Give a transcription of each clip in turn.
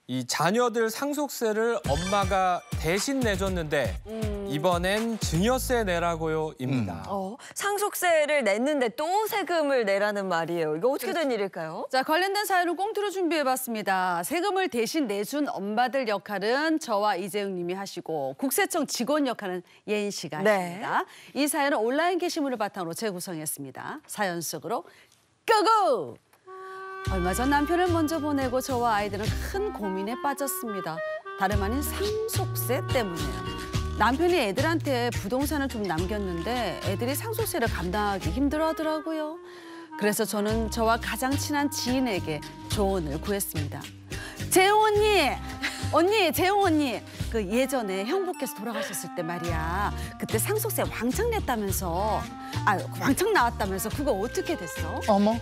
이 자녀들 상속세를 엄마가 대신 내줬는데 이번엔 증여세 내라고요입니다. 상속세를 냈는데 또 세금을 내라는 말이에요. 이거 어떻게 된 일일까요? 자, 관련된 사연을 꽁트로 준비해봤습니다. 세금을 대신 내준 엄마들 역할은 저와 이재용 님이 하시고 국세청 직원 역할은 예인 씨가 하십니다. 이 사연은 온라인 게시물을 바탕으로 재구성했습니다. 사연 속으로 고고! 얼마 전 남편을 먼저 보내고 저와 아이들은 큰 고민에 빠졌습니다. 다름 아닌 상속세 때문이에요. 남편이 애들한테 부동산을 좀 남겼는데 애들이 상속세를 감당하기 힘들어하더라고요. 그래서 저는 저와 가장 친한 지인에게 조언을 구했습니다. 재용 언니, 재용 언니. 그 예전에 형부께서 돌아가셨을 때 말이야. 그때 상속세 왕창 냈다면서. 왕창 나왔다면서. 그거 어떻게 됐어? 어머?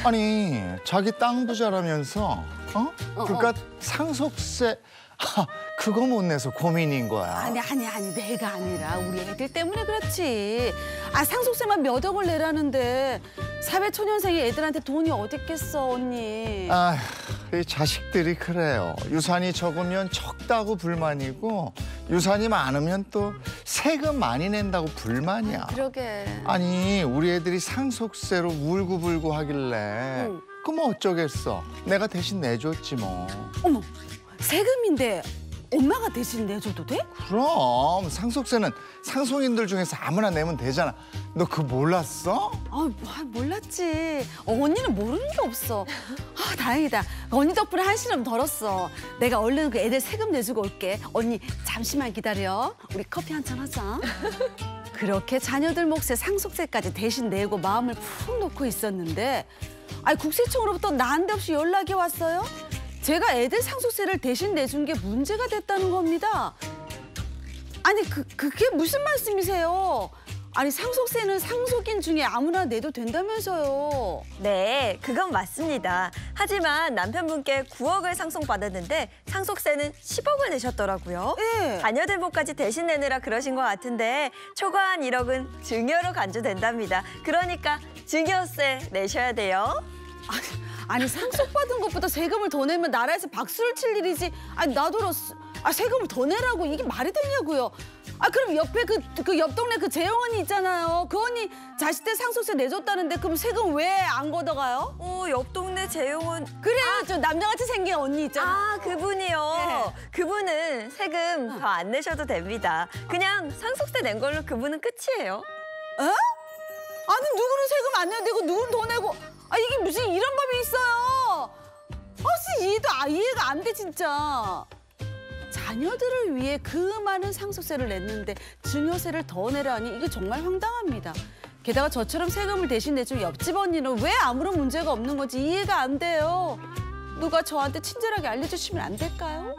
아니, 자기 땅 부자라면서, 그러니까 상속세, 그거 못 내서 고민인 거야. 아니, 내가 아니라 우리 애들 때문에 그렇지. 상속세만 몇 억을 내라는데 사회초년생이 애들한테 돈이 어디 있겠어, 언니. 이 자식들이 그래요. 유산이 적으면 적다고 불만이고 유산이 많으면 또 세금 많이 낸다고 불만이야. 그러게. 아니, 우리 애들이 상속세로 울고불고 하길래 그럼 어쩌겠어. 내가 대신 내줬지 뭐. 어머, 세금인데 엄마가 대신 내줘도 돼? 그럼 상속세는 상속인들 중에서 아무나 내면 되잖아. 너 그거 몰랐어? 몰랐지. 언니는 모르는 게 없어. 다행이다. 언니 덕분에 한시름 덜었어. 내가 얼른 그 애들 세금 내주고 올게. 언니 잠시만 기다려. 우리 커피 한잔 하자. 그렇게 자녀들 몫에 상속세까지 대신 내고 마음을 푹 놓고 있었는데 국세청으로부터 난데없이 연락이 왔어요. 제가 애들 상속세를 대신 내준 게 문제가 됐다는 겁니다. 아니, 그게 무슨 말씀이세요? 아니, 상속세는 상속인 중에 아무나 내도 된다면서요. 네, 그건 맞습니다. 하지만 남편분께 9억을 상속받았는데 상속세는 10억을 내셨더라고요. 네. 자녀들 몫까지 대신 내느라 그러신 것 같은데 초과한 1억은 증여로 간주된답니다. 그러니까 증여세 내셔야 돼요. 아니, 상속받은 것보다 세금을 더 내면 나라에서 박수를 칠 일이지. 나더러 세금을 더 내라고 이게 말이 되냐고요. 그럼 옆에 그 옆 동네 그 재영 언니 있잖아요. 그 언니 자식들 상속세 내줬다는데 그럼 세금 왜 안 걷어가요? 옆 동네 재용은 그래, 저 남자같이 생긴 언니 있잖아. 그분이요. 네. 그분은 세금 더 안 내셔도 됩니다. 그냥 상속세 낸 걸로 그분은 끝이에요. 아니, 누구는 세금 안 내도 되고 누구는 더 내고. 이게 무슨 이런 법이 있어요. 이해가 안 돼, 진짜. 자녀들을 위해 그 많은 상속세를 냈는데 증여세를 더 내라니 이게 정말 황당합니다. 게다가 저처럼 세금을 대신 내줄 옆집 언니는 왜 아무런 문제가 없는 건지 이해가 안 돼요. 누가 저한테 친절하게 알려주시면 안 될까요?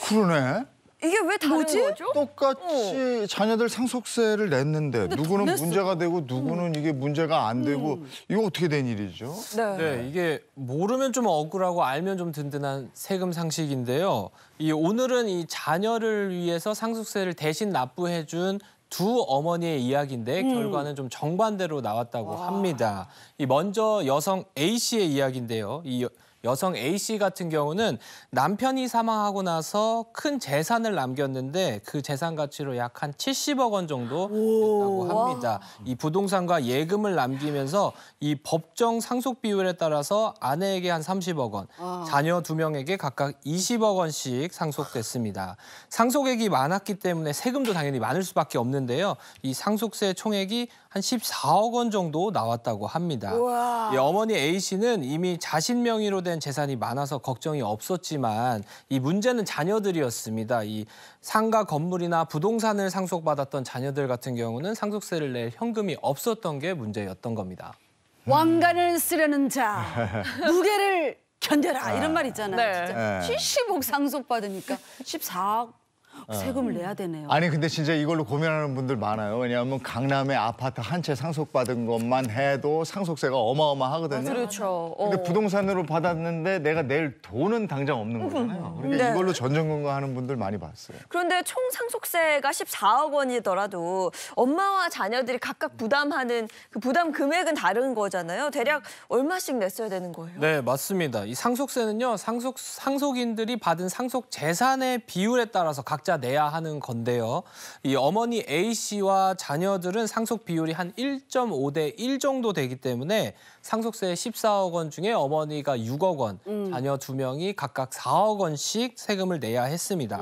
그러네. 이게 왜 다른 거죠? 똑같이 자녀들 상속세를 냈는데 누구는 문제가 되고 누구는 이게 문제가 안 되고 이거 어떻게 된 일이죠? 네, 이게 모르면 좀 억울하고 알면 좀 든든한 세금 상식인데요. 오늘은 이 자녀를 위해서 상속세를 대신 납부해준 두 어머니의 이야기인데 결과는 좀 정반대로 나왔다고 합니다. 먼저 여성 A 씨의 이야기인데요. 여성 A 씨 같은 경우는 남편이 사망하고 나서 큰 재산을 남겼는데 그 재산 가치로 약 한 70억 원 정도 됐다고 합니다. 이 부동산과 예금을 남기면서 이 법정 상속 비율에 따라서 아내에게 한 30억 원, 자녀 2명에게 각각 20억 원씩 상속됐습니다. 상속액이 많았기 때문에 세금도 당연히 많을 수밖에 없는데요. 이 상속세 총액이 한 14억 원 정도 나왔다고 합니다. 이 어머니 A 씨는 이미 자신 명의로 된 재산이 많아서 걱정이 없었지만 이 문제는 자녀들이었습니다. 이 상가 건물이나 부동산을 상속받았던 자녀들 같은 경우는 상속세를 낼 현금이 없었던 게 문제였던 겁니다. 왕관을 쓰려는 자, 무게를 견뎌라 이런 말 있잖아요. 네. 진짜 70억 상속받으니까 14억. 세금을 내야 되네요. 아니 근데 진짜 이걸로 고민하는 분들 많아요. 왜냐하면 강남에 아파트 한 채 상속받은 것만 해도 상속세가 어마어마하거든요. 그렇죠. 근데 부동산으로 받았는데 내가 낼 돈은 당장 없는 거잖아요. 그러니까 네. 이걸로 전전긍긍하는 분들 많이 봤어요. 그런데 총 상속세가 14억 원이더라도 엄마와 자녀들이 각각 부담하는 그 부담 금액은 다른 거잖아요. 대략 얼마씩 냈어야 되는 거예요? 네, 맞습니다. 이 상속세는요, 상속인들이 받은 상속 재산의 비율에 따라서 각자 내야 하는 건데요. 이 어머니 A 씨와 자녀들은 상속 비율이 한 1.5대 1 정도 되기 때문에 상속세 14억 원 중에 어머니가 6억 원, 자녀 2명이 각각 4억 원씩 세금을 내야 했습니다.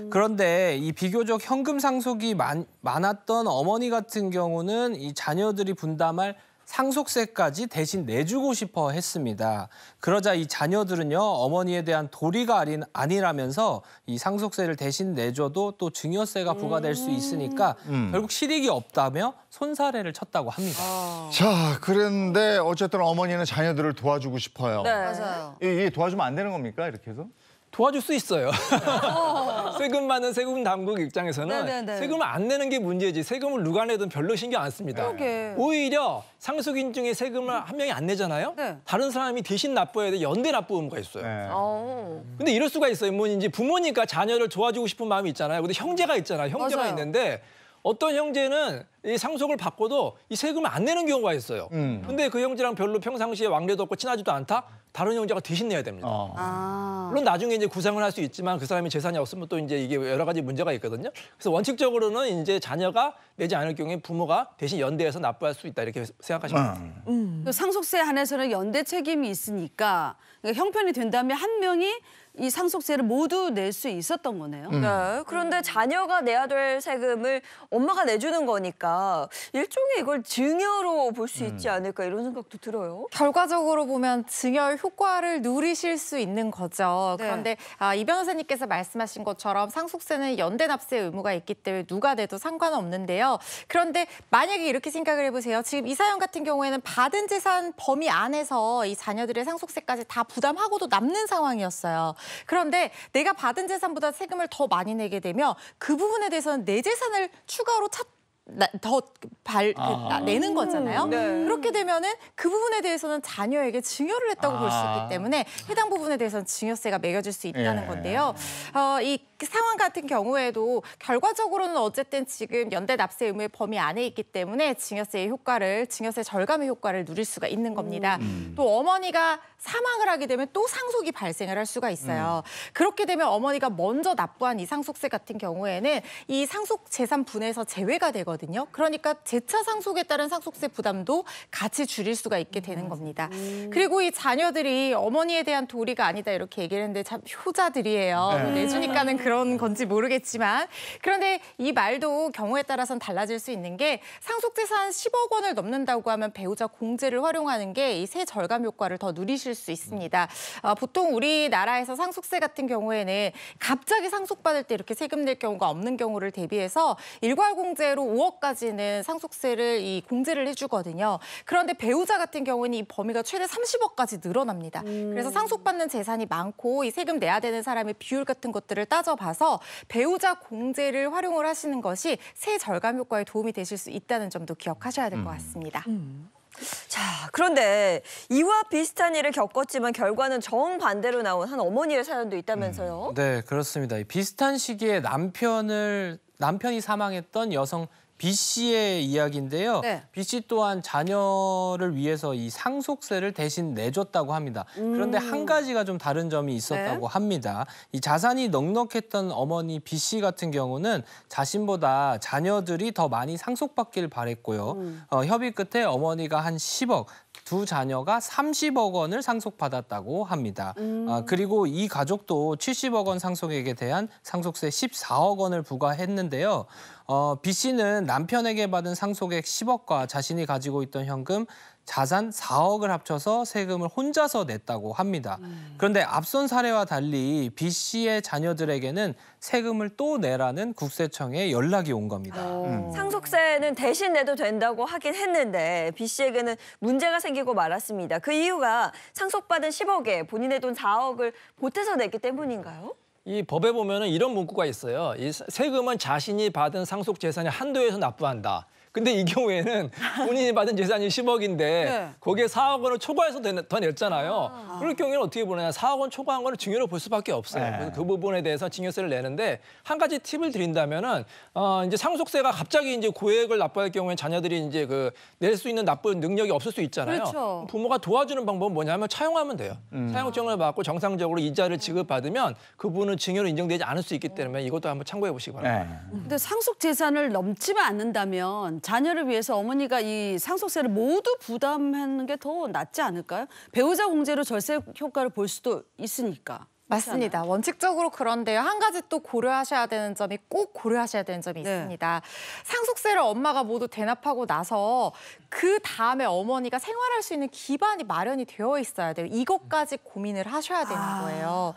그런데 이 비교적 현금 상속이 많았던 어머니 같은 경우는 이 자녀들이 분담할 상속세까지 대신 내주고 싶어 했습니다. 그러자 이 자녀들은요, 어머니에 대한 도리가 아니라면서 이 상속세를 대신 내줘도 또 증여세가 부과될 수 있으니까 결국 실익이 없다며 손사래를 쳤다고 합니다. 자, 그런데 어쨌든 어머니는 자녀들을 도와주고 싶어요. 네. 맞아요. 이게 도와주면 안 되는 겁니까? 이렇게 해서? 도와줄 수 있어요. 세금 많은 세금 당국 입장에서는 네네네. 세금을 안 내는 게 문제지 세금을 누가 내든 별로 신경 안 씁니다. 그러게. 오히려 상속인 중에 세금을 한 명이 안 내잖아요. 네. 다른 사람이 대신 납부해야 돼 연대 납부 의무가 있어요. 네. 근데 이럴 수가 있어요. 뭐 이제 부모니까 자녀를 도와주고 싶은 마음이 있잖아요. 근데 형제가 있잖아요. 형제가 맞아요. 있는데 어떤 형제는 이 상속을 받고도 이 세금을 안 내는 경우가 있어요. 근데 그 형제랑 별로 평상시에 왕래도 없고 친하지도 않다? 다른 형제가 대신 내야 됩니다. 물론 나중에 이제 구상을 할 수 있지만 그 사람이 재산이 없으면 또 이제 이게 여러 가지 문제가 있거든요. 그래서 원칙적으로는 이제 자녀가 내지 않을 경우에 부모가 대신 연대해서 납부할 수 있다 이렇게 생각하시면 됩니다. 또 상속세 한해서는 연대 책임이 있으니까 그러니까 형편이 된다면 한 명이 이 상속세를 모두 낼 수 있었던 거네요. 네. 그런데 자녀가 내야 될 세금을 엄마가 내주는 거니까 일종의 이걸 증여로 볼 수 있지 않을까 이런 생각도 들어요. 결과적으로 보면 증여 효과를 누리실 수 있는 거죠. 네. 그런데 이 변호사님께서 말씀하신 것처럼 상속세는 연대 납세 의무가 있기 때문에 누가 내도 상관은 없는데요. 그런데 만약에 이렇게 생각을 해보세요. 지금 이 사연 같은 경우에는 받은 재산 범위 안에서 이 자녀들의 상속세까지 다 부담하고도 남는 상황이었어요. 그런데 내가 받은 재산보다 세금을 더 많이 내게 되면 그 부분에 대해서는 내 재산을 추가로 내는 거잖아요. 네. 그렇게 되면은 그 부분에 대해서는 자녀에게 증여를 했다고 볼 수 있기 때문에 해당 부분에 대해서는 증여세가 매겨질 수 있다는 예. 건데요. 이 상황 같은 경우에도 결과적으로는 어쨌든 지금 연대 납세 의무의 범위 안에 있기 때문에 증여세 절감의 효과를 누릴 수가 있는 겁니다. 또 어머니가 사망을 하게 되면 또 상속이 발생을 할 수가 있어요. 그렇게 되면 어머니가 먼저 납부한 이 상속세 같은 경우에는 이 상속 재산 분에서 제외가 되거든요. 그러니까 재차 상속에 따른 상속세 부담도 같이 줄일 수가 있게 되는 겁니다. 그리고 이 자녀들이 어머니에 대한 도리가 아니다 이렇게 얘기를 했는데 참 효자들이에요. 내주니까는 그런 건지 모르겠지만 그런데 이 말도 경우에 따라서는 달라질 수 있는 게 상속재산 10억 원을 넘는다고 하면 배우자 공제를 활용하는 게 이 세 절감 효과를 더 누리실 수 있습니다. 보통 우리나라에서 상속세 같은 경우에는 갑자기 상속받을 때 이렇게 세금 낼 경우가 없는 경우를 대비해서 일괄공제로 5억까지는 상속세를 공제를 해주거든요. 그런데 배우자 같은 경우는 이 범위가 최대 30억까지 늘어납니다. 그래서 상속받는 재산이 많고 이 세금 내야 되는 사람의 비율 같은 것들을 따져봐서 배우자 공제를 활용을 하시는 것이 세 절감 효과에 도움이 되실 수 있다는 점도 기억하셔야 될 것 같습니다. 자, 그런데 이와 비슷한 일을 겪었지만 결과는 정반대로 나온 한 어머니의 사연도 있다면서요? 네, 그렇습니다. 이 비슷한 시기에 남편이 사망했던 여성 B 씨의 이야기인데요. 네. B 씨 또한 자녀를 위해서 이 상속세를 대신 내줬다고 합니다. 그런데 한 가지가 좀 다른 점이 있었다고 합니다. 이 자산이 넉넉했던 어머니 B 씨 같은 경우는 자신보다 자녀들이 더 많이 상속받길 바랬고요. 협의 끝에 어머니가 한 10억, 두 자녀가 30억 원을 상속받았다고 합니다. 그리고 이 가족도 70억 원 상속액에 대한 상속세 14억 원을 부과했는데요. B 씨는 남편에게 받은 상속액 10억과 자신이 가지고 있던 현금, 자산 4억을 합쳐서 세금을 혼자서 냈다고 합니다. 그런데 앞선 사례와 달리 B 씨의 자녀들에게는 세금을 또 내라는 국세청에 연락이 온 겁니다. 상속세는 대신 내도 된다고 하긴 했는데 B 씨에게는 문제가 생기고 말았습니다. 그 이유가 상속받은 10억에 본인의 돈 4억을 보태서 냈기 때문인가요? 이 법에 보면은 이런 문구가 있어요. 이 세금은 자신이 받은 상속 재산의 한도에서 납부한다. 근데 이 경우에는 본인이 받은 재산이 10억인데 네. 거기에 4억 원을 초과해서 더 냈잖아요. 그럴 경우에는 어떻게 보느냐. 4억 원 초과한 거는 증여로 볼 수밖에 없어요. 네. 그래서 그 부분에 대해서 증여세를 내는데 한 가지 팁을 드린다면은 이제 상속세가 갑자기 이제 고액을 납부할 경우에 자녀들이 이제 그 낼 수 있는 납부 능력이 없을 수 있잖아요. 그렇죠. 부모가 도와주는 방법은 뭐냐면 차용하면 돼요. 차용증을 받고 정상적으로 이자를 지급받으면 그분은 증여로 인정되지 않을 수 있기 때문에 이것도 한번 참고해 보시기 바랍니다. 네. 근데 상속 재산을 넘지만 않는다면 자녀를 위해서 어머니가 이 상속세를 모두 부담하는 게 더 낫지 않을까요? 배우자 공제로 절세 효과를 볼 수도 있으니까. 맞습니다. 원칙적으로 그런데요. 한 가지 또 고려하셔야 되는 점이 꼭 고려하셔야 되는 점이 네. 있습니다. 상속세를 엄마가 모두 대납하고 나서 그 다음에 어머니가 생활할 수 있는 기반이 마련이 되어 있어야 돼요. 이것까지 고민을 하셔야 되는 거예요.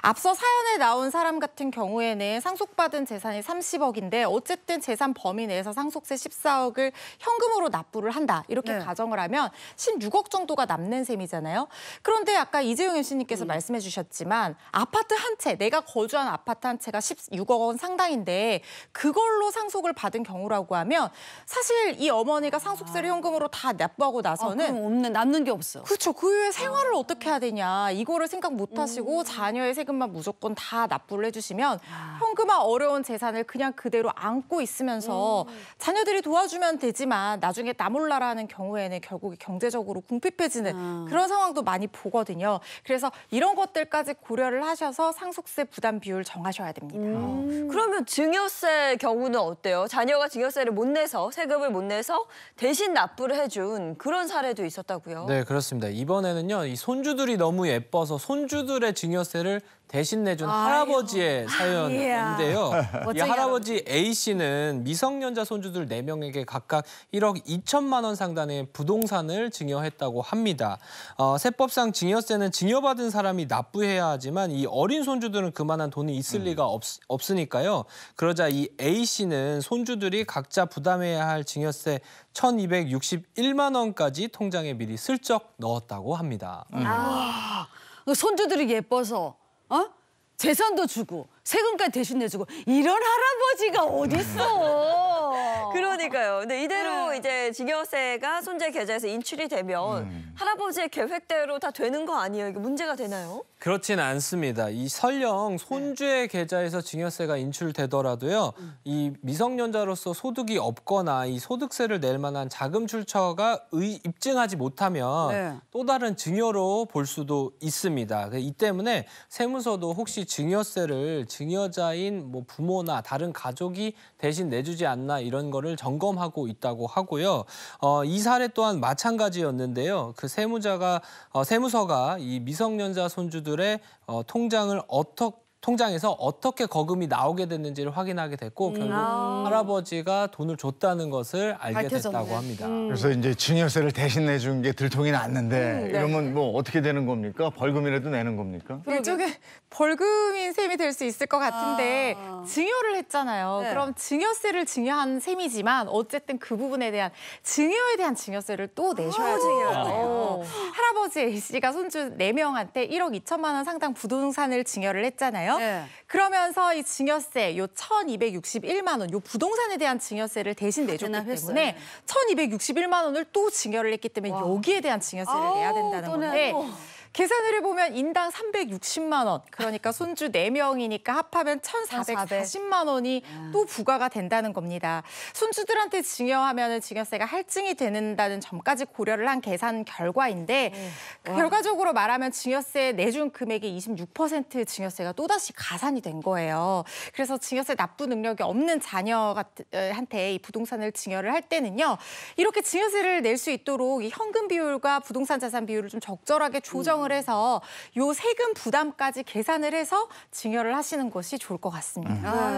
앞서 사연에 나온 사람 같은 경우에는 상속받은 재산이 30억인데 어쨌든 재산 범위 내에서 상속세 14억을 현금으로 납부를 한다. 이렇게 네. 가정을 하면 16억 정도가 남는 셈이잖아요. 그런데 아까 이재용 MC님께서 말씀해 주셨지만 아파트 한 채, 내가 거주하는 아파트 한 채가 16억 원 상당인데 그걸로 상속을 받은 경우라고 하면 사실 이 어머니가 상속세를 현금으로 다 납부하고 나서는 그럼 없는 남는 게 없어. 그렇죠. 그 후에 생활을 어떻게 해야 되냐 이거를 생각 못 하시고 자녀의 세금만 무조건 다 납부를 해주시면 현금화 어려운 재산을 그냥 그대로 안고 있으면서 자녀들이 도와주면 되지만 나중에 나 몰라라는 경우에는 결국에 경제적으로 궁핍해지는 그런 상황도 많이 보거든요. 그래서 이런 것들까지 고려를 하셔서 상속세 부담 비율 정하셔야 됩니다. 그러면 증여세 경우는 어때요? 자녀가 증여세를 못 내서 세금을 못 내서 대신 납부를 해준 그런 사례도 있었다고요? 네, 그렇습니다. 이번에는요, 이 손주들이 너무 예뻐서 손주들의 증여세를 대신 내준 할아버지의 사연인데요. 이 멋쟁이 할아버지 A 씨는 미성년자 손주들 4명에게 각각 1억 2천만 원 상당의 부동산을 증여했다고 합니다. 세법상 증여세는 증여받은 사람이 납부해야 하지만 이 어린 손주들은 그만한 돈이 있을 리가 없으니까요. 그러자 이 A 씨는 손주들이 각자 부담해야 할 증여세 1,261만 원까지 통장에 미리 슬쩍 넣었다고 합니다. 손주들이 예뻐서 재산도 주고 세금까지 대신 내주고 이런 할아버지가 어딨어. 그러니까요. 근데 이대로 이제 증여세가 손재 계좌에서 인출이 되면 할아버지의 계획대로 다 되는 거 아니에요? 이게 문제가 되나요? 그렇진 않습니다. 이 설령 손주의 계좌에서 증여세가 인출되더라도요. 이 미성년자로서 소득이 없거나 이 소득세를 낼 만한 자금 출처가 입증하지 못하면 네. 또 다른 증여로 볼 수도 있습니다. 이 때문에 세무서도 혹시 증여세를 증여자인 뭐 부모나 다른 가족이 대신 내주지 않나 이런 거를 점검하고 있다고 하고요. 이 사례 또한 마찬가지였는데요. 그 세무서가 이 미성년자 손주들의 통장에서 어떻게 거금이 나오게 됐는지를 확인하게 됐고 결국 할아버지가 돈을 줬다는 것을 알게 밝혀졌네. 됐다고 합니다. 그래서 이제 증여세를 대신 내준 게 들통이 났는데 이러면 뭐 어떻게 되는 겁니까? 벌금이라도 내는 겁니까? 일종의 벌금인 셈이 될 수 있을 것 같은데 증여를 했잖아요. 네. 그럼 증여세를 증여한 셈이지만 어쨌든 그 부분에 대한 증여에 대한 증여세를 또 내셔야 돼요. 할아버지 A씨가 손주 4명한테 1억 2천만 원 상당 부동산을 증여를 했잖아요. 네. 그러면서 이 증여세, 요 1,261만 원, 요 부동산에 대한 증여세를 대신 내줬기 대납했어요. 때문에 1,261만 원을 또 증여를 했기 때문에 여기에 대한 증여세를 내야 된다는 또 내야 건데 돼. 계산을 해보면 인당 360만 원, 그러니까 손주 4명이니까 합하면 1,440만 원이 또 부과가 된다는 겁니다. 손주들한테 증여하면 증여세가 할증이 된다는 점까지 고려를 한 계산 결과인데 결과적으로 말하면 증여세 내준 금액의 26% 증여세가 또다시 가산이 된 거예요. 그래서 증여세 납부 능력이 없는 자녀한테 이 부동산을 증여를 할 때는요. 이렇게 증여세를 낼 수 있도록 이 현금 비율과 부동산 자산 비율을 좀 적절하게 조정을 해서 요 세금 부담까지 계산을 해서 증여를 하시는 것이 좋을 것 같습니다.